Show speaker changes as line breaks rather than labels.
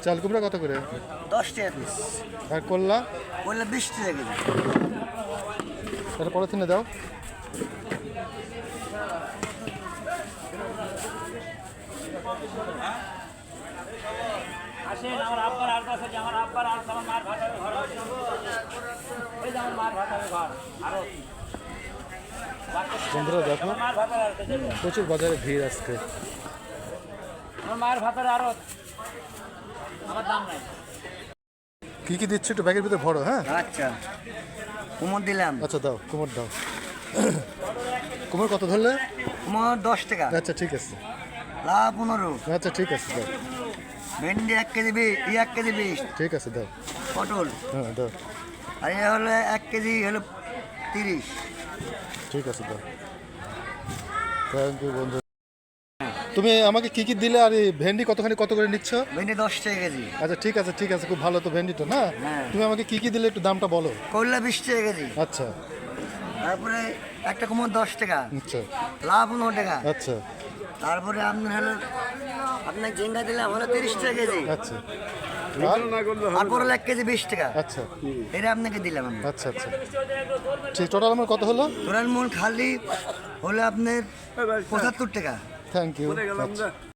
চাল কুমড়া কত করে?
10 টাকা পিস।
আর করলা?
করলা 20 টাকা কেজি।
এটা পলিথিনে দাও।
আসেন আমার আব্বার আর কাছে যে আমার আব্বার আর আমার মার ভাত হবে ঘর ওই যে আমার মার ভাত হবে ঘর আরো
বন্ধুরা দেখো
মার ভাতের আর
প্রচুর বাজারে ভিড় আজকে।
আমার মায়ের ভাতের আরো আমার দাম নাই।
কি কি দিচ্ছ একটু ব্যাগের ভিতরে ভরো। হ্যাঁ
আচ্ছা, কুমড় দিলাম।
আচ্ছা দাও, কুমড় দাও। কুমড় কত ধরলে?
কুমড় 10 টাকা।
আচ্ছা ঠিক আছে।
লাউ 15।
আচ্ছা ঠিক আছে দাও।
ভেন্ডি 1 কেজি 1 কেজি 20।
ঠিক আছে দাও।
পটল
হ্যাঁ দাও।
আর এ হলো 1 কেজি হলো 30।
ঠিক আছে দাও। থ্যাংক ইউ বন্ধু। তুমি আমাকে কি কি দিলে আর এই ভেন্ডি কতখানি কত করে নিচ্ছ?
ভেন্ডি 10 টাকা কেজি।
আচ্ছা ঠিক আছে ঠিক আছে, খুব ভালো তো ভেন্ডিটা না।
হ্যাঁ।
তুমি আমাকে কি কি দিলে একটু দামটা বলো।
করলা 20 টাকা কেজি।
আচ্ছা
তারপরে একটা কুমড় 10 টাকা।
আচ্ছা
লাউ 15 টাকা।
আচ্ছা
তারপরে আপনার হলো আপনার ঝিঙ্গা দিলাম হলো 30 টাকা কেজি।
আচ্ছা
আর করলা 1 কেজি 20 টাকা।
আচ্ছা
এটা আপনাকে দিলাম আমি।
আচ্ছা আচ্ছা ঠিক, টোটাল আমার কত হলো?
তোরার মূল খালি হলো আপনার 75 টাকা।
Thank you.